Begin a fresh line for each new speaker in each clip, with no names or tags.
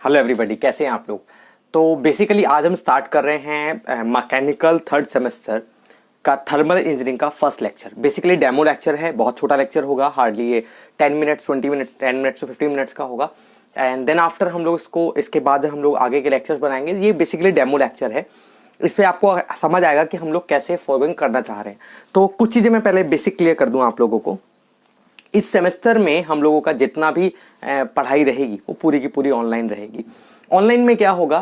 Hello everybody, कैसे हैं आप लोग। तो बेसिकली आज हम स्टार्ट कर रहे हैं मैकेनिकल थर्ड सेमेस्टर का थर्मल इंजीनियरिंग का first lecture. Basically demo lecture है, बहुत छोटा लेक्चर होगा, हार्डली ये 10 minutes 20 minutes 10 minutes to 15 minutes का होगा। एंड देन आफ्टर हम लोग इसके बाद हम लोग आगे के लेक्चर्स बनाएंगे। ये बेसिकली डेमो लेक्चर है, इस पर आपको समझ आएगा कि हम लोग कैसे फॉलोइंग करना चाह रहे हैं। तो कुछ चीज़ें मैं पहले बेसिक क्लियर कर दूँ आप लोगों को। इस सेमेस्टर में हम लोगों का जितना भी पढ़ाई रहेगी वो पूरी की पूरी ऑनलाइन रहेगी। ऑनलाइन में क्या होगा,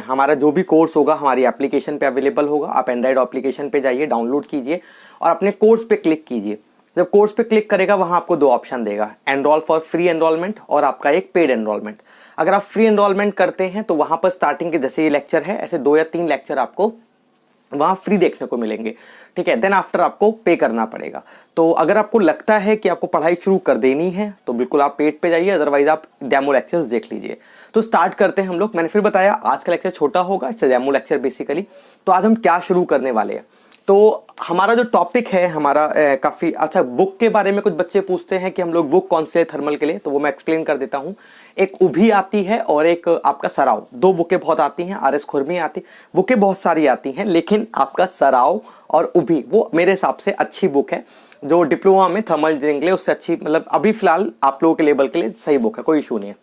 हमारा जो भी कोर्स होगा हमारी एप्लीकेशन पे अवेलेबल होगा। आप एंड्रॉइड एप्लीकेशन पे जाइए, डाउनलोड कीजिए और अपने कोर्स पे क्लिक कीजिए। जब कोर्स पे क्लिक करेगा वहां आपको दो ऑप्शन देगा, एनरोल फॉर फ्री एनरोलमेंट और आपका एक पेड एनरोलमेंट। अगर आप फ्री एनरोलमेंट करते हैं तो वहां पर स्टार्टिंग के जैसे ये लेक्चर है, ऐसे 2 या 3 लेक्चर आपको वहां फ्री देखने को मिलेंगे, ठीक है। देन आफ्टर आपको पे करना पड़ेगा। तो अगर आपको लगता है कि आपको पढ़ाई शुरू कर देनी है तो बिल्कुल आप पेड पे जाइए, अदरवाइज आप डेमो लेक्चर्स देख लीजिए। तो स्टार्ट करते हैं हम लोग। मैंने फिर बताया आज का लेक्चर छोटा होगा, इससे डेमो लेक्चर बेसिकली। तो आज हम क्या शुरू करने वाले हैं, तो हमारा जो टॉपिक है हमारा काफ़ी अच्छा। बुक के बारे में कुछ बच्चे पूछते हैं कि हम लोग बुक कौन से थर्मल के लिए, तो वो मैं एक्सप्लेन कर देता हूँ। एक उभी आती है और एक आपका सराव, दो बुकें बहुत आती हैं। आर एस खुरमी आती, बुकें बहुत सारी आती हैं, लेकिन आपका सराव और उभी वो मेरे हिसाब से अच्छी बुक है। जो डिप्लोमा में थर्मल इंजीनियरिंग के लिए उससे अच्छी, मतलब अभी फिलहाल आप लोगों के लेवल के लिए सही बुक है, कोई इशू नहीं है,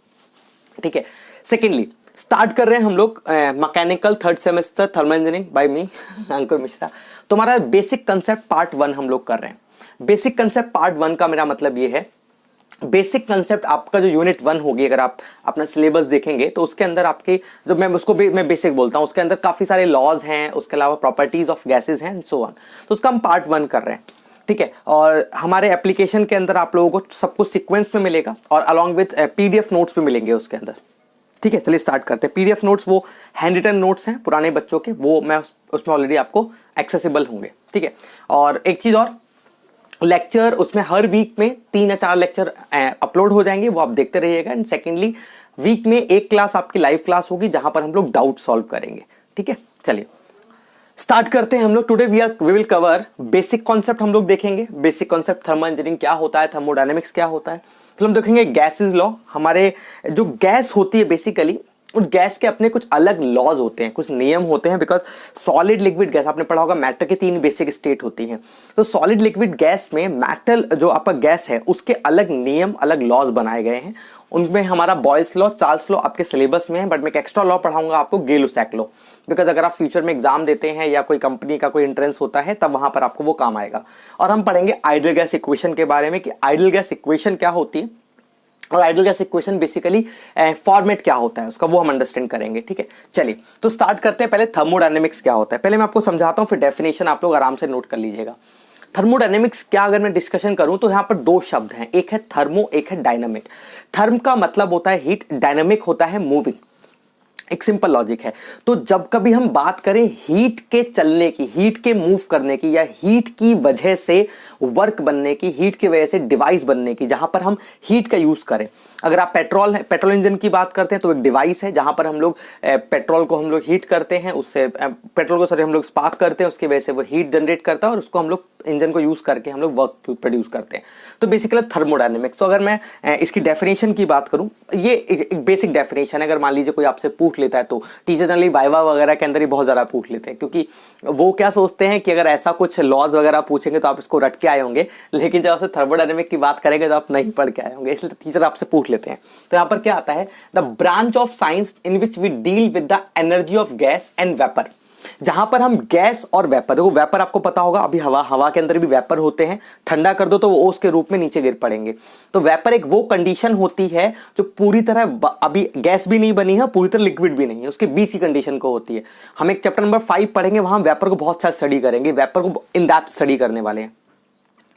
ठीक है। सेकेंडली स्टार्ट कर रहे हैं हम लोग mechanical third semester thermal engineering by me Ankur Mishra. तो हमारा बेसिक कंसेप्ट पार्ट 1 हम लोग कर रहे हैं। बेसिक कंसेप्ट पार्ट 1 का मेरा मतलब ये है, बेसिक कंसेप्ट आपका जो यूनिट 1 होगी, अगर आप अपना सिलेबस देखेंगे तो उसके अंदर आपके जो मैं बेसिक बोलता हूँ, उसके अंदर काफी सारे लॉज हैं, उसके अलावा प्रॉपर्टीज ऑफ गैसेज हैं, सो ऑन। तो उसका हम पार्ट 1 कर रहे हैं, ठीक है। और हमारे एप्लीकेशन के अंदर आप लोगों को सब कुछ सीक्वेंस में मिलेगा और अलॉन्ग विथ पीडीएफ नोट्स भी मिलेंगे उसके अंदर, ठीक है। चलिए स्टार्ट करते हैं। पीडीएफ नोट्स वो हैंड रिटन नोट्स हैं पुराने बच्चों के, वो मैं उसमें ऑलरेडी आपको एक्सेसिबल होंगे, ठीक है। और एक चीज और, लेक्चर उसमें हर वीक में 3 या 4 लेक्चर अपलोड हो जाएंगे, वो आप देखते रहिएगा। एंड सेकेंडली वीक में एक क्लास आपकी लाइव क्लास होगी जहां पर हम लोग डाउट सॉल्व करेंगे, ठीक है। चलिए स्टार्ट करते हैं हम लोग। Today we will cover basic concept. हम लोग देखेंगे बेसिक कॉन्सेप्ट, थर्मल इंजीनियरिंग क्या होता है, थर्मोडायनेमिक्स क्या होता है। फिर हम देखेंगे गैसेस लॉ। हमारे जो गैस होती है बेसिकली, उस गैस के अपने कुछ अलग लॉज होते हैं, कुछ नियम होते हैं। बिकॉज सॉलिड लिक्विड गैस आपने पढ़ा होगा, मैटर की 3 बेसिक स्टेट होती हैं। तो सॉलिड लिक्विड गैस में मेटल जो आपका गैस है उसके अलग नियम, अलग लॉज बनाए गए हैं। उनमें हमारा बॉयल्स लॉ, चार्ल्स लॉ आपके सिलेबस में है, बट मैं एक एक्स्ट्रा लॉ पढ़ाऊंगा आपको, गे-लुसैक लॉ। बिकॉज अगर आप फ्यूचर में एग्जाम देते हैं या कोई कंपनी का कोई एंट्रेंस होता है तब वहां पर आपको वो काम आएगा। और हम पढ़ेंगे आइडियल गैस इक्वेशन के बारे में कि आइडियल गैस इक्वेशन क्या होती है और ideal gas equation basically format क्या होता है उसका, वो हम अंडरस्टैंड करेंगे, ठीक है। चलिए तो स्टार्ट करते हैं। पहले थर्मोडायनेमिक्स क्या होता है पहले मैं आपको समझाता हूं, फिर डेफिनेशन आप लोग आराम से नोट कर लीजिएगा। थर्मोडायनेमिक्स क्या अगर मैं डिस्कशन करूं तो यहां पर 2 शब्द हैं, एक है थर्मो, एक है डायनामिक। थर्म का मतलब होता है हीट, डायनामिक होता है मूविंग। एक सिंपल लॉजिक है। तो जब कभी हम बात करें हीट के चलने की, हीट के मूव करने की, या हीट की वजह से वर्क बनने की, हीट की वजह से डिवाइस बनने की, जहां पर हम हीट का यूज करें। अगर आप पेट्रोल इंजन की बात करते हैं तो एक डिवाइस है जहां पर हम लोग पेट्रोल को हम लोग हीट करते हैं, उससे पेट्रोल को हम लोग स्पार्क करते हैं, उसकी वजह से वो हीट जनरेट करता है और उसको हम लोग इंजन को यूज करके हम लोग वर्क प्रोड्यूस करते हैं। तो बेसिकली थर्मोडायनेमिक्स। तो अगर मैं इसकी डेफिनेशन की बात करूं, ये एक बेसिक डेफिनेशन है। अगर मान लीजिए कोई आपसे पूछ लेता है तो टीचर जनरली वाइवा वगैरह के अंदर ही बहुत ज्यादा पूछ लेते हैं, क्योंकि वो क्या सोचते हैं कि अगर ऐसा कुछ लॉज वगैरह पूछेंगे तो आप इसको रट के आए होंगे, लेकिन जब आपसे थर्मोडायनेमिक की बात करेंगे तो आप नहीं पढ़ के आए होंगे, इसलिए टीचर आपसे पूछ लेते हैं। तो यहाँ पर क्या आता है, the branch of science in which we deal with the energy of gas and vapour. जहां पर हम गैस और वेपर, देखो वेपर आपको पता होगा, अभी हवा के अंदर भी वेपर होते हैं, ठंडा कर दो तो वो ओस के रूप में नीचे गिर पड़ेंगे। तो वेपर एक वो कंडीशन होती है जो पूरी तरह अभी गैस भी नहीं बनी है, पूरी तरह लिक्विड भी नहीं है, उसके बीच की कंडीशन को होती है। हम एक चैप्टर नंबर 5 पढ़ेंगे, वहां वेपर को बहुत अच्छा स्टडी करेंगे, वेपर को इन डेप्थ स्टडी करने वाले हैं,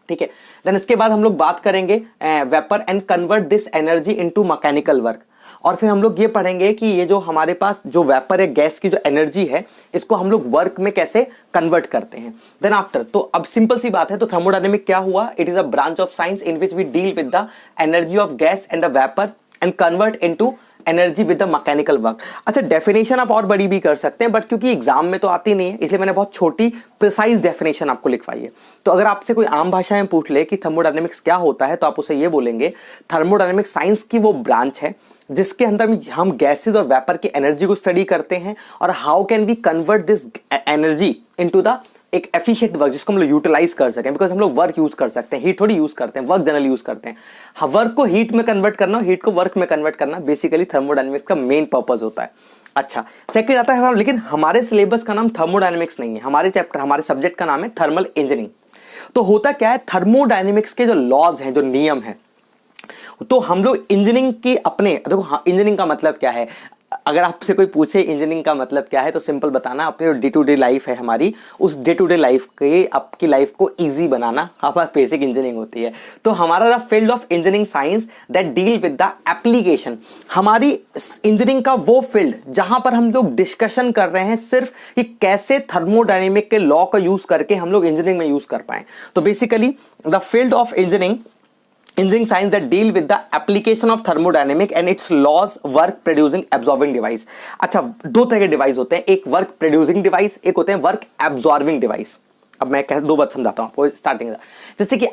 ठीक है। देन इसके बाद हम लोग बात करेंगे vapour and convert this energy into mechanical work. और फिर हम लोग ये पढ़ेंगे कि ये जो हमारे पास जो वेपर है, गैस की जो एनर्जी है, इसको हम लोग वर्क में कैसे कन्वर्ट करते हैं। देन आफ्टर, तो अब सिंपल सी बात है, तो थर्मोडायनेमिक क्या हुआ, it is a branch of science in which we deal with the energy of gas and the vapour and convert into energy with the mechanical work. अच्छा, डेफिनेशन आप और बड़ी भी कर सकते हैं, बट क्योंकि एग्जाम में तो आती नहीं है इसलिए मैंने बहुत छोटी प्रिसाइज डेफिनेशन आपको लिखवाई है। तो अगर आपसे कोई आम भाषा में पूछ ले कि थर्मोडायनेमिक्स क्या होता है, तो आप उसे ये बोलेंगे, थर्मोडायनेमिक्स साइंस की वो ब्रांच है जिसके अंदर हम गैसेस और वेपर की एनर्जी को स्टडी करते हैं और how can we convert this energy into the एक एफिशिएंट वर्क जिसको हम लोग यूटिलाइज कर सकें, बिकॉज हम लोग वर्क यूज कर सकते हैं, हीट थोड़ी यूज करते हैं, वर्क जनरल यूज करते हैं। हाँ, वर्क को हीट में कन्वर्ट करना, हीट को वर्क में कन्वर्ट करना बेसिकली थर्मोडायनेमिक्स का मेन पर्पज होता है। अच्छा, सेकंड आता है, लेकिन हमारे सिलेबस का नाम थर्मोडायनेमिक्स नहीं है, हमारे चैप्टर हमारे सब्जेक्ट का नाम है थर्मल इंजीनियरिंग। तो होता क्या है, थर्मोडायनेमिक्स के जो लॉज हैं, जो नियम हैं, तो हम लोग इंजीनियरिंग की अपने देखो, हाँ, इंजीनियरिंग का मतलब क्या है, अगर आपसे कोई पूछे इंजीनियरिंग का मतलब क्या है, तो सिंपल बताना, अपने डे टू डे लाइफ है हमारी, उस डे टू डे लाइफ के आपकी लाइफ को इजी बनाना हमारा बेसिक इंजीनियरिंग होती है। तो हमारा the field of engineering science that deal with the application, हमारी इंजीनियरिंग का वो फील्ड जहां पर हम लोग डिस्कशन कर रहे हैं सिर्फ कि कैसे थर्मोडायनेमिक के लॉ का यूज करके हम लोग इंजीनियरिंग में यूज कर पाए। तो basically the field of engineering science that deal with the application of thermodynamic and its laws, work producing absorbing device। अच्छा, दो तरह के डिवाइस होते हैं, एक वर्क प्रोड्यूसिंग डिवाइस, एक होते हैं वर्क एब्जॉर्बिंग डिवाइस। अब मैं दो बात समझाता हूँ आपको स्टार्टिंग। जैसे कि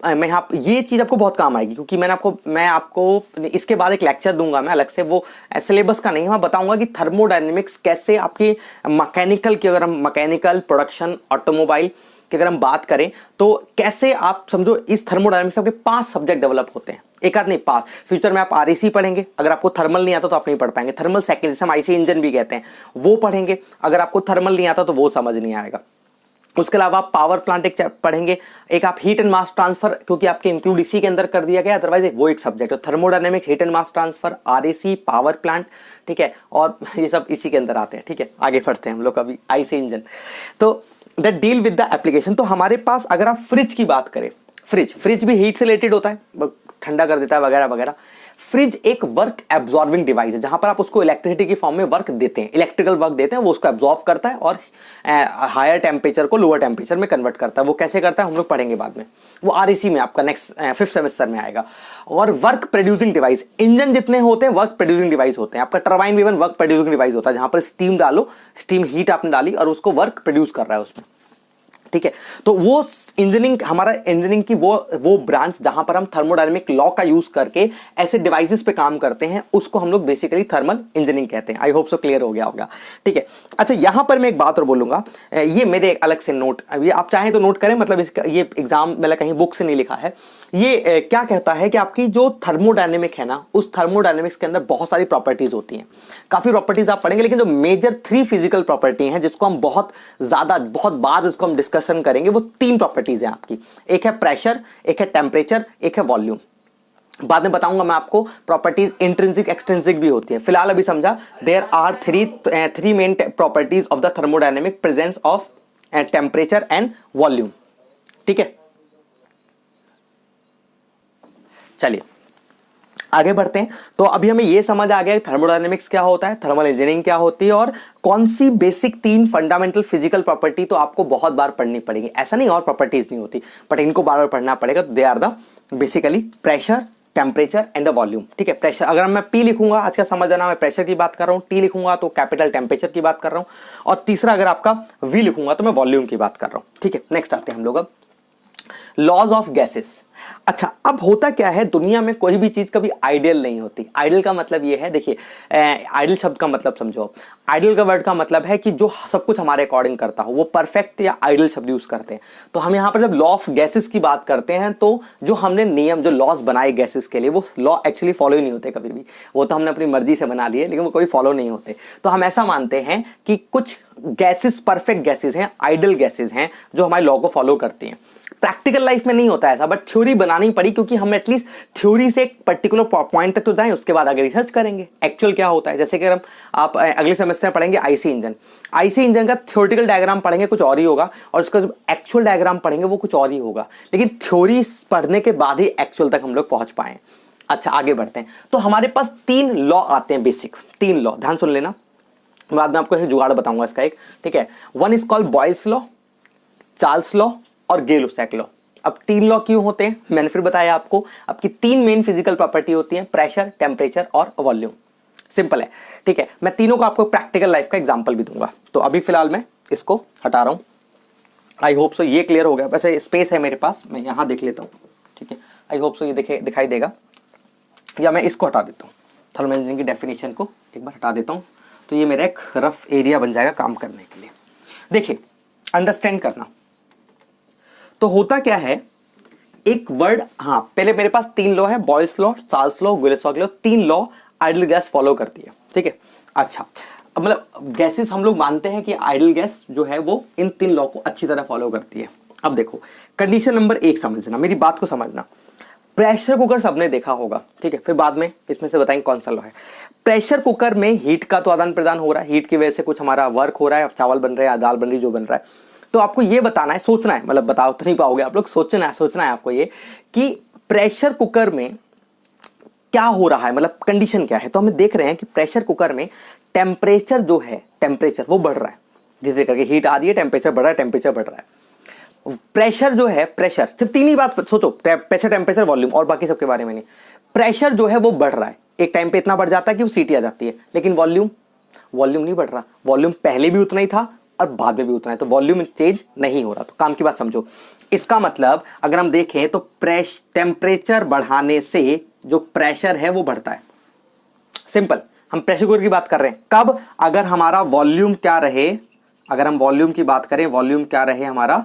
मैं यहाँ ये चीज आपको बहुत काम आएगी, क्योंकि मैं आपको इसके बाद एक लेक्चर दूंगा मैं अलग से, वो सिलेबस का नहीं है, मैं बताऊंगा कि थर्मोडायनेमिक्स कैसे आपकी मैकेनिकल की, अगर हम मैकेनिकल प्रोडक्शन ऑटोमोबाइल कि अगर हम बात करें तो कैसे आप समझो इस थर्मोडायनेमिक्स के 5 सब्जेक्ट डेवलप होते हैं, एक आध नहीं 5। फ्यूचर में आप आरईसी पढ़ेंगे, अगर आपको थर्मल नहीं आता तो आप नहीं पढ़ पाएंगे। थर्मल सेकेंड, जिसे हम आईसी इंजन भी कहते हैं, वो पढ़ेंगे, अगर आपको थर्मल नहीं आता तो वो समझ नहीं आएगा। उसके अलावा आप पावर प्लांट एक पढ़ेंगे, एक आप हीट एंड मास ट्रांसफर, क्योंकि आपके इंक्लूड इसी के अंदर कर दिया गया, अदरवाइज वो एक सब्जेक्ट है। Thermodynamics, heat and mass transfer, RAC, power plant, ठीक है, और ये सब इसी के अंदर आते हैं। ठीक है, आगे बढ़ते हैं हम लोग अभी आईसी इंजन। तो that deal with the application. तो हमारे पास अगर आप फ्रिज की बात करें, फ्रिज भी हीट से रिलेटेड होता है, ठंडा कर देता है वगैरह वगैरह। फ्रिज एक वर्क एब्जॉर्बिंग डिवाइस है, जहां पर आप उसको इलेक्ट्रिसिटी की फॉर्म में वर्क देते हैं, इलेक्ट्रिकल वर्क देते हैं, वो उसको एब्जॉर्ब करता है और हायर टेम्परेचर को लोअर टेम्परेचर में कन्वर्ट करता है। वो कैसे करता है हम लोग पढ़ेंगे बाद में, वो आरईसी में आपका नेक्स्ट 5th सेमेस्टर में आएगा। और वर्क प्रोड्यूसिंग डिवाइस, इंजन जितने होते हैं वर्क प्रोड्यूसिंग डिवाइस होते हैं। आपका टरबाइन भी वर्क प्रोड्यूसिंग डिवाइस होता है, जहां पर स्टीम डालो, स्टीम हीट आपने डाली और उसको वर्क प्रोड्यूस कर रहा है उसमें। ठीक है, तो वो इंजीनियरिंग, हमारा इंजीनियरिंग की वो ब्रांच जहां पर हम थर्मोडायनेमिक लॉ का यूज करके ऐसे डिवाइसेस पे काम करते हैं, उसको हम लोग बेसिकली थर्मल इंजीनियरिंग कहते हैं। आई होप सो क्लियर हो गया होगा। ठीक है, अच्छा, यहां पर मैं एक बात और बोलूंगा, ये मेरे एक अलग से नोट, ये आप चाहें तो नोट करें, मतलब इसका ये एग्जाम मतलब कहीं बुक से नहीं लिखा है। ये क्या कहता है कि आपकी जो थर्मोडायनेमिक है ना, उस थर्मोडायनेमिक्स के अंदर बहुत सारी प्रॉपर्टीज होती हैं, काफी प्रॉपर्टीज आप पढ़ेंगे, लेकिन जो मेजर 3 फिजिकल प्रॉपर्टी हैं जिसको हम बहुत बार उसको हम डिस्कशन करेंगे, वो 3 प्रॉपर्टीज हैं आपकी। एक है प्रेशर, एक है टेम्परेचर, एक है वॉल्यूम। बाद में बताऊंगा मैं आपको प्रॉपर्टीज इंट्रिंसिक एक्सट्रिंसिक भी होती है। फिलहाल अभी समझा, there are three main properties of the thermodynamic, presence of temperature and volume. ठीक है, चलिए आगे बढ़ते हैं। तो अभी हमें यह समझ आ गया थर्मोडायनेमिक्स क्या होता है, थर्मल इंजीनियरिंग क्या होती है, और कौन सी बेसिक 3 फंडामेंटल फिजिकल प्रॉपर्टी तो आपको बहुत बार पढ़नी पड़ेगी। ऐसा नहीं और प्रॉपर्टीज नहीं होती, बट इनको बार बार पढ़ना पड़ेगा। They are the basically pressure, temperature and the volume. ठीक है, प्रेशर अगर मैं पी लिखूंगा, आज का समझ आना, मैं प्रेशर की बात कर रहा हूं, टी लिखूंगा तो कैपिटल टेम्परेचर की बात कर रहा हूं, और तीसरा अगर आपका वी लिखूंगा तो मैं वॉल्यूम की बात कर रहा हूं। ठीक है, नेक्स्ट आते हैं हम लोग अब लॉज ऑफ गैसेस। अच्छा, अब होता क्या है, दुनिया में कोई भी चीज कभी आइडियल नहीं होती। आइडियल का मतलब ये है, देखिए आइडियल शब्द का मतलब समझो, आइडियल का वर्ड का मतलब है कि जो सब कुछ हमारे अकॉर्डिंग करता हो, वो परफेक्ट या आइडियल शब्द यूज करते हैं। तो हम यहाँ पर जब लॉ ऑफ गैसेस की बात करते हैं, तो जो हमने नियम, जो लॉज बनाए गैसेस के लिए, वो लॉ एक्चुअली फॉलो ही नहीं होते कभी भी। वो तो हमने अपनी मर्जी से बना लिए, लेकिन वो कोई फॉलो नहीं होते। तो हम ऐसा मानते हैं कि कुछ गैसेस परफेक्ट गैसेस हैं, आइडियल गैसेस हैं, जो हमारे लॉ को फॉलो करती हैं। प्रैक्टिकल लाइफ में नहीं होता ऐसा, बट थ्योरी बनानी पड़ी, क्योंकि हम एटलीस्ट थ्योरी से एक पर्टिकुलर पॉइंट तक तो जाएं, उसके बाद आगे रिसर्च करेंगे एक्चुअल क्या होता है। जैसे कि आप अगले सेमेस्टर में पढ़ेंगे आईसी इंजन, आईसी इंजन का थ्योरेटिकल डायग्राम पढ़ेंगे कुछ और ही होगा, और उसका जब एक्चुअल डायग्राम पढ़ेंगे वो कुछ और ही होगा, लेकिन थ्योरी पढ़ने के बाद ही एक्चुअल तक हम लोग पहुंच पाए। अच्छा, आगे बढ़ते हैं। तो हमारे पास 3 लॉ आते हैं, बेसिक 3 लॉ, ध्यान सुन लेना, बाद में आपको जुगाड़ बताऊंगा इसका एक। ठीक है, one is called boils law, Charles law और गे-लुसैक लॉ। अब 3 लॉ क्यों होते हैं, मैंने फिर बताया आपको। आपकी 3 मेन फिजिकल प्रॉपर्टी होती हैं, प्रेशर, टेम्परेचर और वॉल्यूम। सिंपल है। ठीक है, मैं तीनों को आपको प्रैक्टिकल लाइफ का एग्जांपल भी दूंगा। तो अभी फिलहाल मैं इसको हटा रहा हूं। आई होप सो ये क्लियर हो गया। वैसे स्पेस है मेरे पास, मैं यहां देख लेता हूं। ठीक है, आई होप सो ये दिखाई देगा, या मैं इसको हटा देता हूं। थर्मल इंजीनियरिंग की डेफिनेशन को एक बार हटा देता हूँ, तो ये मेरा एक रफ एरिया बन जाएगा काम करने के लिए। देखिए, अंडरस्टैंड करना, तो होता क्या है, एक वर्ड, हाँ पहले मेरे पास 3 लॉ है, Boyle's law, Charles law, Gay Lussac law, 3 law ideal gas follow करती है, ठीक है। अच्छा, मतलब गैसेस हम लोग मानते हैं कि आइडल गैस जो है वो इन 3 लॉ को अच्छी तरह फॉलो करती है। अब देखो, कंडीशन नंबर 1 समझना, मेरी बात को समझना। प्रेशर कुकर सबने देखा होगा, ठीक है, फिर बाद में इसमें से बताएंगे कौन सा लॉ है। प्रेशर कुकर में हीट का तो आदान प्रदान हो रहा है, हीट की वजह से कुछ हमारा वर्क हो रहा है, चावल बन रहे हैं, दाल बन रही है, जो बन रहा है। तो आपको ये बताना है, सोचना है, मतलब बताओ तो नहीं पाओगे आप लोग, सोचना है आपको ये कि प्रेशर कुकर में क्या हो रहा है, मतलब कंडीशन क्या है। तो हम देख रहे हैं कि प्रेशर कुकर में टेम्परेचर जो है, टेम्परेचर वो बढ़ रहा है, धीरे करके हीट आ रही है, टेम्परेचर बढ़ रहा है, टेम्परेचर बढ़ रहा है। प्रेशर जो है, प्रेशर सिर्फ 3 ही बात सोचो, प्रेशर, टेम्परेचर, वॉल्यूम, और बाकी सबके बारे में नहीं। प्रेशर जो है वो बढ़ रहा है, एक टाइम पे इतना बढ़ जाता है कि वो सीटी आ जाती है, लेकिन वॉल्यूम नहीं बढ़ रहा, वॉल्यूम पहले भी उतना ही था और बाद में भी उतना है, तो वॉल्यूम चेंज नहीं हो रहा। तो काम की बात समझो, इसका मतलब अगर हम देखें तो टेम्परेचर बढ़ाने से जो प्रेशर है वो बढ़ता है। सिंपल, हम प्रेशर कुकर की बात कर रहे हैं कब, अगर हमारा वॉल्यूम क्या रहे, अगर हम वॉल्यूम की बात करें, वॉल्यूम क्या रहे हमारा,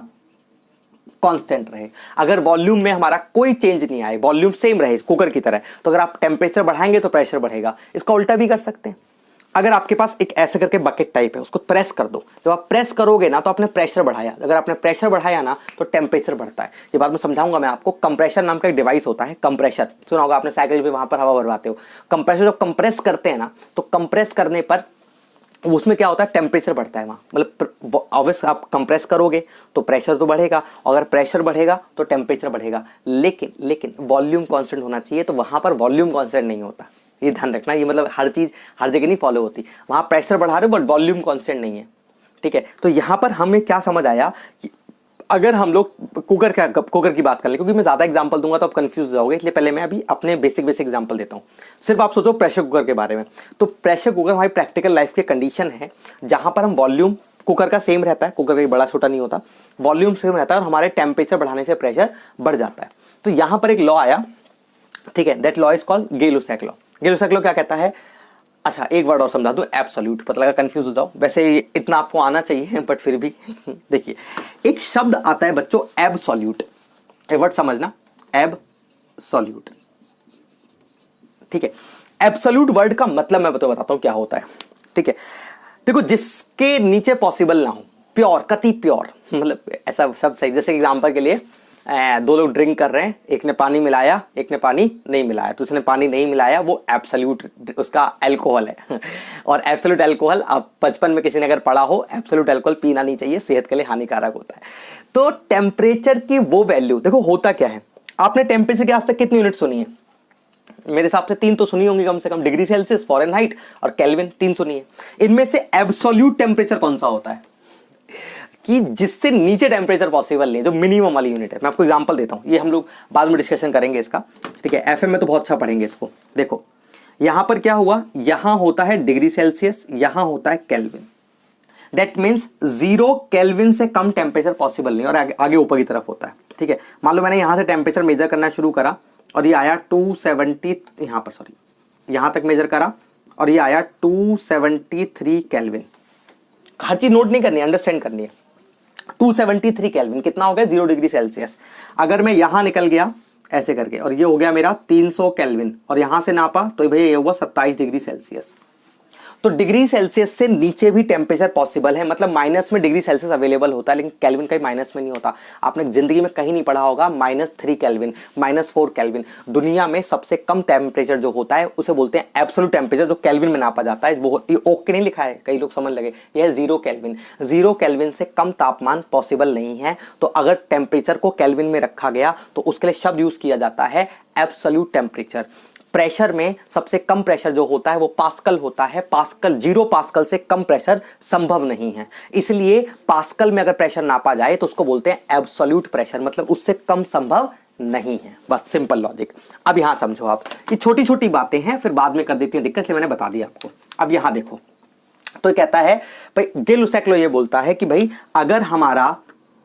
कांस्टेंट रहे। अगर वॉल्यूम में हमारा कोई चेंज नहीं आए, वॉल्यूम सेम रहे कुकर की तरह, तो अगर आप टेम्परेचर बढ़ाएंगे तो प्रेशर बढ़ेगा। इसका उल्टा भी कर सकते हैं, अगर आपके पास एक ऐसे करके बकेट टाइप है, उसको प्रेस कर दो, जब आप प्रेस करोगे ना तो आपने प्रेशर बढ़ाया, अगर आपने प्रेशर बढ़ाया ना तो टेम्परेचर बढ़ता है। ये बात मैं समझाऊंगा मैं आपको। कंप्रेशर नाम का एक डिवाइस होता है, कंप्रेशर सुना होगा आपने, साइकिल पे वहां पर हवा भरवाते हो। कंप्रेशर जब कंप्रेस करते हैं ना, तो कंप्रेस करने पर उसमें क्या होता है, टेम्परेचर बढ़ता है वहां, मतलब ऑब्वियस आप कंप्रेस करोगे तो प्रेशर तो बढ़ेगा, अगर प्रेशर बढ़ेगा तो टेम्परेचर बढ़ेगा, लेकिन वॉल्यूम कांस्टेंट होना चाहिए। तो वहां पर वॉल्यूम कांस्टेंट नहीं होता, ये ध्यान रखना। ये मतलब हर चीज हर जगह नहीं फॉलो होती, वहां प्रेशर बढ़ा रहे हो बट वॉल्यूम कांस्टेंट नहीं है, ठीक है। तो यहां पर हमें क्या समझ आया कि अगर हम लोग कुकर की बात कर ले, क्योंकि मैं ज्यादा एग्जांपल दूंगा तो आप कंफ्यूज हो जाओगे, इसलिए पहले मैं अभी अपने बेसिक एग्जांपल देता हूं। सिर्फ आप सोचो प्रेशर कुकर के बारे में। तो प्रेशर कुकर हमारी प्रैक्टिकल लाइफ की कंडीशन है जहां पर हम वॉल्यूम कुकर का सेम रहता है, कुकर का बड़ा छोटा नहीं होता, वॉल्यूम सेम रहता है और हमारे टेम्परेचर बढ़ाने से प्रेशर बढ़ जाता है। तो यहां पर एक लॉ आया, ठीक है, that law is called Gay Lussac law. Gay Lussac law क्या कहता है, अच्छा एक वर्ड और समझा दूं, एब्सोल्यूट, पता लगा कंफ्यूज हो जाओ, वैसे इतना आपको आना चाहिए बट फिर भी देखिए, एक शब्द आता है बच्चों एब्सोल्यूट, एक वर्ड समझना, एब्सोल्यूट, ठीक है। एब्सोल्यूट वर्ड का मतलब मैं बताता हूं क्या होता है, ठीक है। देखो, जिसके नीचे पॉसिबल ना हो, प्योर, कति प्योर, मतलब ऐसा शब्द सही। जैसे एग्जांपल के लिए 2 लोग ड्रिंक कर रहे हैं, एक ने पानी मिलाया, एक ने पानी नहीं मिलाया, तो उसने पानी नहीं मिलाया, वो एब्सोल्यूट उसका अल्कोहल है और एब्सोल्यूट अल्कोहल, आप बचपन में किसी ने अगर पढ़ा हो, एब्सोल्यूट अल्कोहल पीना नहीं चाहिए, सेहत के लिए हानिकारक होता है। तो टेम्परेचर की वो वैल्यू देखो, होता क्या है, आपने टेम्परेचर की आज तक कितनी यूनिट सुनी है, मेरे हिसाब से 3 तो सुनी होंगी कम से कम, डिग्री सेल्सियस, फ़ारेनहाइट और केल्विन, 3 सुनी है। इनमें से एब्सोल्यूट टेम्परेचर कौन सा होता है कि जिससे नीचे टेम्परेचर पॉसिबल नहीं, जो मिनिमम वाली यूनिट है। मैं आपको एग्जांपल देता हूं, ये हम लोग बाद में डिस्कशन करेंगे इसका, ठीक है। एफएम में तो बहुत अच्छा पढ़ेंगे इसको। देखो यहां पर क्या हुआ, यहां होता है डिग्री सेल्सियस, यहां होता है केल्विन, दैट मीन्स 0 केल्विन से कम टेम्परेचर पॉसिबल नहीं, और आगे ऊपर की तरफ होता है, ठीक है। मान लो मैंने यहां से टेम्परेचर मेजर करना शुरू करा और ये आया 270, यहां पर सॉरी, यहां तक मेजर करा और ये आया 273 केल्विन। हर चीज नोट नहीं करनी, अंडरस्टैंड करनी है। 273 केल्विन कितना हो गया, 0 डिग्री सेल्सियस। अगर मैं यहां निकल गया ऐसे करके और ये हो गया मेरा 300 केल्विन और यहां से नापा तो भैया ये हुआ 27 डिग्री सेल्सियस। तो डिग्री सेल्सियस से नीचे भी टेम्परेचर पॉसिबल है, मतलब माइनस में डिग्री सेल्सियस अवेलेबल होता है, लेकिन केल्विन कहीं माइनस में नहीं होता। आपने जिंदगी में कहीं नहीं पढ़ा होगा -3 केल्विन, -4 केल्विन। दुनिया में सबसे कम टेम्परेचर जो होता है उसे बोलते हैं एब्सोल्यूट टेम्परेचर, जो केल्विन में नापा जाता है। वो ओके नहीं लिखा है, कई लोग समझ लगे, यह है 0 केल्विन। 0 केल्विन से कम तापमान पॉसिबल नहीं है। तो अगर टेम्परेचर को केल्विन में रखा गया तो उसके लिए शब्द यूज किया जाता है एब्सोल्यूट टेम्परेचर। प्रेशर में सबसे कम प्रेशर जो होता है वो पास्कल होता है। पास्कल, 0 पास्कल से कम प्रेशर संभव नहीं है, इसलिए पास्कल में अगर प्रेशर नापा जाए तो उसको बोलते हैं एब्सोल्यूट प्रेशर, मतलब उससे कम संभव नहीं है। बस सिंपल लॉजिक। अब यहां समझो आप, ये छोटी छोटी बातें हैं, फिर बाद में कर देती हैं दिक्कत, इसलिए मैंने बता दिया आपको। अब यहां देखो, तो कहता है भाई, गेलुसैक लॉ ये बोलता है कि भाई अगर हमारा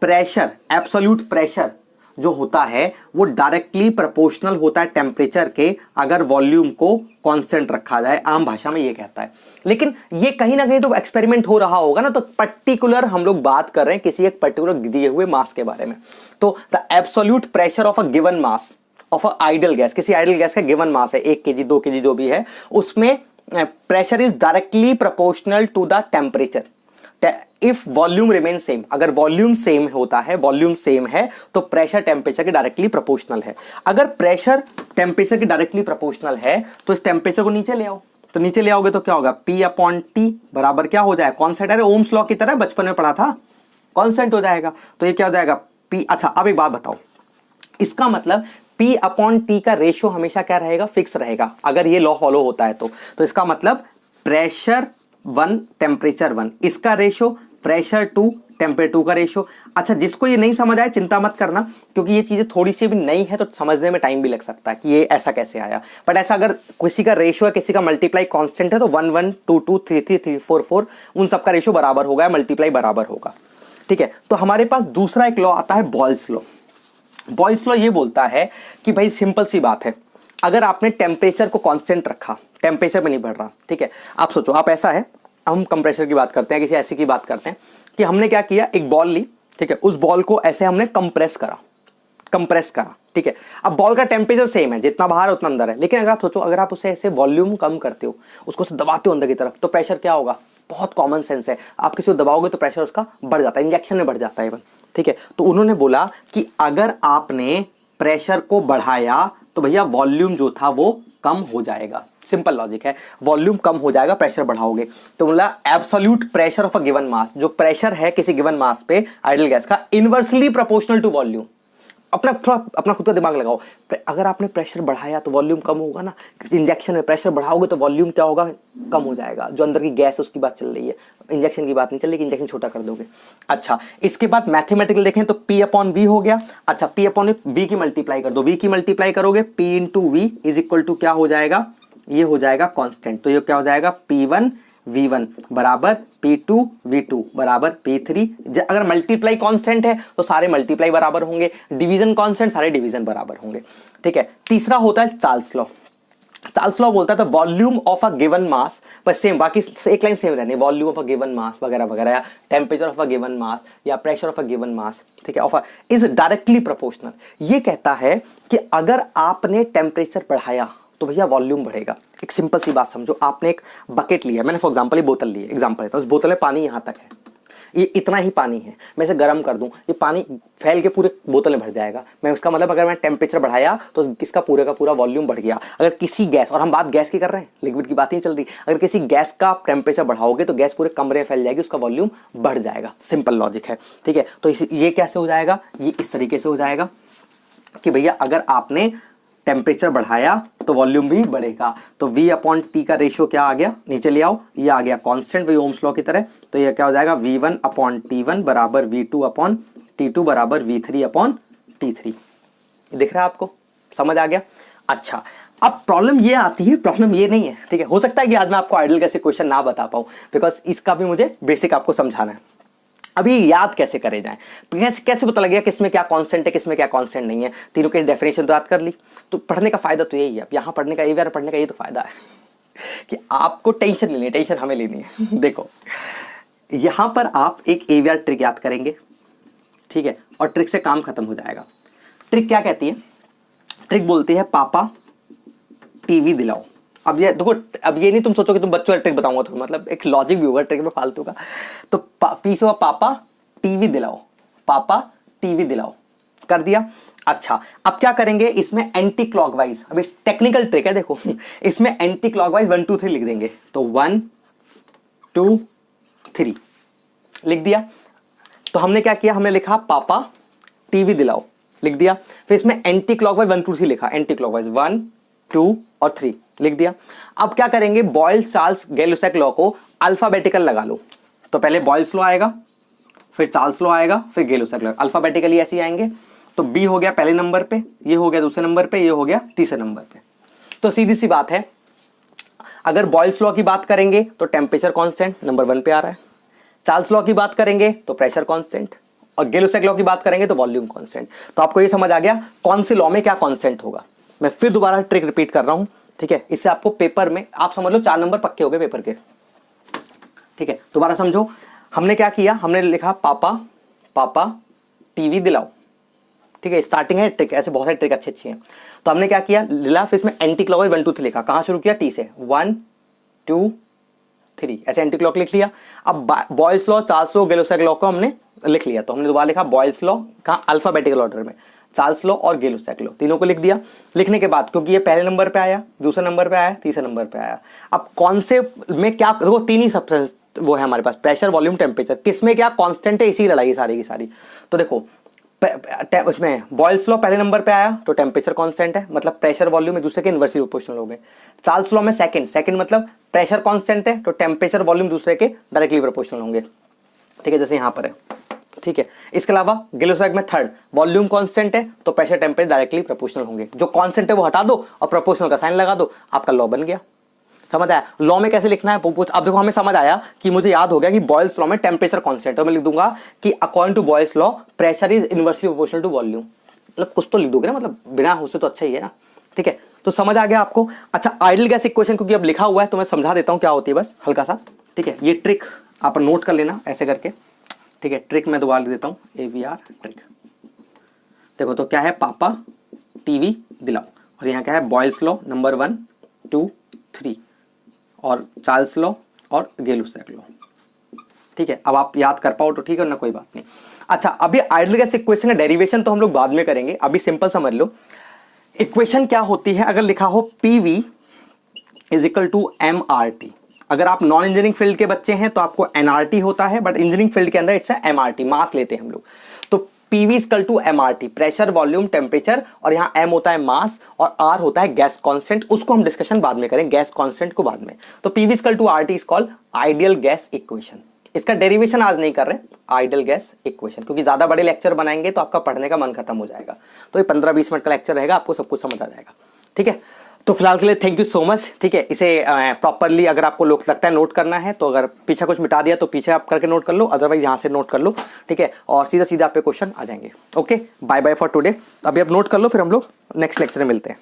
प्रेशर, एब्सोल्यूट प्रेशर जो होता है वो डायरेक्टली प्रोपोर्शनल होता है टेम्परेचर के, अगर वॉल्यूम को कांस्टेंट रखा जाए, आम भाषा में ये कहता है। लेकिन ये कहीं ना कहीं तो एक्सपेरिमेंट हो रहा होगा ना, तो पर्टिकुलर हम लोग बात कर रहे हैं किसी एक पर्टिकुलर दिए हुए मास के बारे में। तो the absolute pressure of a given mass of a ideal gas, किसी आइडल गैस का गिवन मास है 1 kg 2 kg जो भी है, उसमें pressure is directly proportional to the temperature if volume remain same. अगर वॉल्यूम सेम होता है, वॉल्यूम सेम है, तो प्रेशर टेम्परेचर के डायरेक्टली प्रोपोर्शनल है। अगर प्रेशर टेम्परेचर के डायरेक्टली प्रोपोर्शनल है तो इस टेम्परेचर को नीचे ले आओ, तो नीचे ले आओगे तो क्या होगा, P/T बराबर क्या हो जाएगा, कॉन्स्टेंट। अरे ओम्स लॉ की तरह बचपन में पढ़ा था, कॉन्स्टेंट हो जाएगा। तो ये क्या हो जाएगा P। अच्छा अब एक बात बताओ, इसका मतलब P/T का रेशियो हमेशा क्या रहेगा, फिक्स रहेगा, अगर ये लॉ फॉलो होता है तो इसका मतलब प्रेशर 1 टेम्परेचर 1, इसका रेशियो प्रेशर 2 टेम्परेचर 2 का रेशियो। अच्छा जिसको ये नहीं समझ आए चिंता मत करना, क्योंकि ये चीजें थोड़ी सी भी नई है तो समझने में टाइम भी लग सकता है कि ये ऐसा कैसे आया। बट ऐसा अगर किसी का रेशियो है, किसी का मल्टीप्लाई कांस्टेंट है, तो 1 1 2 2 3 3 3 4 4 उन सबका रेशियो बराबर होगा, मल्टीप्लाई बराबर होगा। ठीक है, तो हमारे पास दूसरा एक लॉ आता है बॉयल्स लॉ। बॉयल्स लॉ ये बोलता है कि भाई सिंपल सी बात है, अगर आपने टेम्परेचर को कांस्टेंट रखा, टेम्परेचर में नहीं बढ़ रहा, ठीक है। आप सोचो, आप ऐसा है, हम कंप्रेसर की बात करते हैं, किसी ऐसी की बात करते हैं कि हमने क्या किया, एक बॉल ली, ठीक है, उस बॉल को ऐसे हमने कंप्रेस करा, ठीक है। अब बॉल का टेम्परेचर सेम है, जितना बाहर है उतना अंदर है, लेकिन अगर आप सोचो, अगर आप उसे ऐसे वॉल्यूम कम करते हो, उसको दबाते हो अंदर की तरफ, तो प्रेशर क्या होगा, बहुत कॉमन सेंस है, आप किसी को दबाओगे तो प्रेशर उसका बढ़ जाता है, इंजेक्शन में बढ़ जाता है इवन, ठीक है। तो उन्होंने बोला कि अगर आपने प्रेशर को बढ़ाया तो भैया वॉल्यूम जो था वो कम हो जाएगा। सिंपल लॉजिक है, वॉल्यूम कम हो जाएगा प्रेशर बढ़ाओगे। तो बोला absolute pressure of a given मास, जो प्रेशर है किसी गिवन मास पे आइडल गैस का, इनवर्सली प्रोपोर्शनल टू वॉल्यूम। अपना खुद का दिमाग लगाओ, अगर आपने प्रेशर बढ़ाया तो वॉल्यूम कम होगा ना, इंजेक्शन में प्रेशर बढ़ाओगे तो वॉल्यूम क्या होगा, कम हो जाएगा। जो अंदर की गैस है उसकी बात चल रही है, इंजेक्शन की बात नहीं चल रही कि इंजेक्शन छोटा कर दोगे। अच्छा इसके बाद मैथमेटिकल देखें तो P/V हो गया। अच्छा P/V की मल्टीप्लाई कर दो, V की मल्टीप्लाई करोगे P/V इज इक्वल टू क्या हो जाएगा, ये हो जाएगा कांस्टेंट। तो ये क्या हो जाएगा, P1 V1 बराबर P2 V2 बराबर P3। अगर मल्टीप्लाई कांस्टेंट है तो सारे मल्टीप्लाई बराबर होंगे, डिवीजन कांस्टेंट सारे डिवीजन बराबर होंगे, ठीक है। तीसरा होता है चार्ल्स लॉ। चार्ल्स लॉ बोलता है volume of a given mass, बस सेम, बाकी एक लाइन सेम रहनी, volume of a given mass वगैरह वगैरह, या temperature of a given mass या pressure of a given mass, ठीक है, ऑफ इज डायरेक्टली प्रोपोर्शनल। ये कहता है कि अगर आपने टेम्परेचर बढ़ाया तो भैया वॉल्यूम बढ़ेगा। एक सिंपल सी बात समझो, आपने एक बकेट लिया, मैंने फॉर एग्जांपल ये बोतल ली है, एग्जांपल है, तो उस बोतल में पानी यहाँ तक है, ये इतना ही पानी है, मैं इसे गर्म कर दूं, ये पानी फैल के पूरे बोतल में भर जाएगा। मैं उसका मतलब अगर मैं टेम्परेचर बढ़ाया तो इसका पूरे का पूरा वॉल्यूम बढ़ गया। अगर किसी गैस, और हम बात गैस की कर रहे हैं, लिक्विड की बात नहीं चल रही, अगर किसी गैस का आप टेम्परेचर बढ़ाओगे तो गैस पूरे कमरे में फैल जाएगी, उसका वॉल्यूम बढ़ जाएगा। सिंपल लॉजिक है, ठीक है। तो ये कैसे हो जाएगा, ये इस तरीके से हो जाएगा कि भैया अगर आपने टेम्परेचर बढ़ाया तो वॉल्यूम भी बढ़ेगा। तो V/T का रेशियो क्या आ गया, नीचे ले आओ, ये आ गया कांस्टेंट, वही ओम्स लॉ की तरह। तो ये क्या हो जाएगा, V1/T1 बराबर V2/T2 बराबर V3/T3। दिख रहा है आपको, समझ आ गया। अच्छा अब प्रॉब्लम ये आती है, प्रॉब्लम ये नहीं है, ठीक है। हो सकता है कि आज मैं आपको आइडल गैस के क्वेश्चन ना बता पाऊं, बिकॉज इसका भी मुझे बेसिक आपको समझाना है। अभी याद कैसे करे जाए, कैसे पता लगेगा किसमें क्या कांस्टेंट है, किसमें क्या कांस्टेंट नहीं है। तीनों की डेफिनेशन तो याद कर ली, तो पढ़ने का फायदा तो यही है। अब यहाँ पढ़ने का, ये पढ़ने का ये तो फायदा है कि आपको टेंशन लेनी है, टेंशन हमें लेनी है। देखो यहां पर आप एक AVR ट्रिक याद करेंगे, ठीक है, और ट्रिक से काम खत्म हो जाएगा। ट्रिक क्या कहती है, ट्रिक बोलती है पापा टीवी दिलाओ। अब ये देखो, अब ये नहीं तुम सोचो कि तुम बच्चों वाला ट्रिक बताऊंगा, तो मतलब एक लॉजिक भी होगा ट्रिक में फालतू का। तो पीछे पापा टीवी दिलाओ, पापा टीवी दिलाओ, कर दिया। अच्छा अब क्या करेंगे, इसमें एंटी क्लॉकवाइज, अब इस टेक्निकल ट्रिक है, देखो इसमें एंटी क्लॉकवाइज 1 2 3 लिख देंगे। तो 1 2 3 लिख दिया। तो हमने क्या किया, हमने लिखा पापा टीवी दिलाओ, लिख दिया। फिर इसमें एंटी क्लॉकवाइज 1 2 3 लिखा, एंटी क्लॉकवाइज 1 2 और 3 लिख दिया। अब क्या करेंगे, बॉयल्स चार्ल्स गै-लुसाक लॉ को अल्फाबेटिकल लगा लो। तो पहले बॉयल्स लॉ आएगा, फिर चार्ल्स लॉ आएगा, फिर गै-लुसाक लॉ, अल्फाबेटिकली ऐसे ही आएंगे। तो बी हो गया पहले नंबर पे, ये हो गया दूसरे नंबर पे, ये हो गया तीसरे नंबर पे। तो सीधी सी बात है, अगर बॉयल्स लॉ की बात करेंगे तो टेम्परेचर कांस्टेंट नंबर 1 पे आ रहा है, चार्ल्स लॉ की बात करेंगे तो प्रेशर कांस्टेंट, और गेलो-सेक लॉ की बात करेंगे तो वॉल्यूम कांस्टेंट। तो आपको ये समझ आ गया कौन से लॉ में क्या कांस्टेंट होगा। मैं फिर दोबारा ट्रिक रिपीट कर रहा हूं, ठीक है, इससे आपको पेपर में आप समझ लो 4 नंबर पक्के हो गए पेपर के, ठीक है। दोबारा समझो, हमने क्या किया, हमने लिखा पापा पापा टीवी दिलाओ, ठीक है, स्टार्टिंग है ट्रिक, ऐसे बहुत सारे ट्रिक अच्छी अच्छी हैं। तो हमने क्या किया, लिला, फिर इसमें एंटी क्लॉकवाइज 1 2 3 लिखा, कहां शुरू किया, टी से, 1 2 3 ऐसे एंटी क्लॉक लिख लिया। अब Boyle's law, Charles law, Gay Lussac law को हमने लिख लिया, तो हमने दोबारा लिखा बॉयल्स लॉ, कहां, अल्फाबेटिकल ऑर्डर में, चार्ल्स लॉ और गेलो-सेक लॉ, तीनों को लिख दिया। लिखने के बाद क्योंकि ये पहले नंबर पे आया, दूसरे नंबर पे आया, तीसरे नंबर पे आया, अब कौन से में क्या, देखो 3 ही सब्सटेंस वो है हमारे पास, प्रेशर, वॉल्यूम, टेम्परेचर, किसमें क्या कांस्टेंट है, इसी लड़ाई सारी की सारी। तो देखो उसमें बॉयल्स लॉ पहले नंबर पे आया तो टेम्परेचर कांस्टेंट है, मतलब प्रेशर वॉल्यूम एक दूसरे के इनवर्सली प्रोपोर्शनल हो गए। चार्ल्स लॉ में सेकंड मतलब प्रेशर कांस्टेंट है तो टेम्परेचर वॉल्यूम दूसरे के डायरेक्टली प्रोपोर्शनल होंगे, ठीक है, जैसे यहां पर है, ठीक है। इसके अलावा गेलो-सेक में थर्ड, वॉल्यूम कांस्टेंट है तो प्रेशर टेम्परेचर डायरेक्टली प्रोपोर्शनल होंगे, जो कांस्टेंट है वो हटा दो और प्रोपोर्शनल का साइन लगा दो, आपका लॉ बन गया। समझ आया लॉ में कैसे लिखना है। अब देखो हमें समझ आया कि मुझे याद हो गया कि बॉयल्स लॉ में टेम्परेचर कांस्टेंट है, तो मैं लिख दूंगा कि according to Boyle's law pressure is inversely proportional to volume, मतलब कुछ तो लिख दोगे ना, मतलब बिना उससे तो अच्छा ही है ना, ठीक है। तो समझ आ गया आपको। अच्छा, आइडियल गैस इक्वेशन क्योंकि अब लिखा हुआ है तो मैं समझा देता हूं क्या होती है बस हल्का सा, ठीक है। ये ट्रिक आप नोट कर लेना ऐसे करके, ठीक है। ट्रिक मैं दोबारा लिख देता हूं, AVR ट्रिक। देखो तो क्या है, पापा टीवी दिलाओ, और यहाँ क्या है, बॉयल्स लॉ नंबर 1 2 3 और चार्ल्स लॉ और गेलो-सेक लॉ, ठीक है। अब आप याद कर पाओ तो ठीक है ना, कोई बात नहीं। अच्छा, अभी आइडियल गैस इक्वेशन का डेरिवेशन तो हम लोग बाद में करेंगे, अभी सिंपल समझ लो इक्वेशन क्या होती है। अगर लिखा हो PV is equal to MRT, अगर आप नॉन इंजीनियरिंग फील्ड के बच्चे हैं तो आपको NRT होता है, बट इंजीनियरिंग फील्ड के अंदर इट्स MRT, मास लेते हैं हम लोग। तो PV equal to MRT, pressure, volume, temperature, और यहाँ M होता है मास और R होता है गैस कांस्टेंट, उसको हम डिस्कशन बाद में करें, गैस कांस्टेंट को बाद में। तो PV equal to RT is called ideal gas equation. इसका डेरिवेशन आज नहीं कर रहे, आइडियल गैस इक्वेशन, क्योंकि ज्यादा बड़े लेक्चर बनाएंगे तो आपका पढ़ने का मन खत्म हो जाएगा। तो ये 15-20 मिनट का लेक्चर रहेगा, आपको सब कुछ समझ आ जाएगा, ठीक है। तो फिलहाल के लिए थैंक यू सो मच, ठीक है। इसे प्रॉपरली अगर आपको लगता है नोट करना है तो अगर पीछे कुछ मिटा दिया तो पीछे आप करके नोट कर लो, अदरवाइज यहाँ से नोट कर लो, ठीक है। और सीधा सीधा आप पे क्वेश्चन आ जाएंगे। Okay, bye bye for today. अभी आप नोट कर लो, फिर हम लोग नेक्स्ट लेक्चर में मिलते हैं।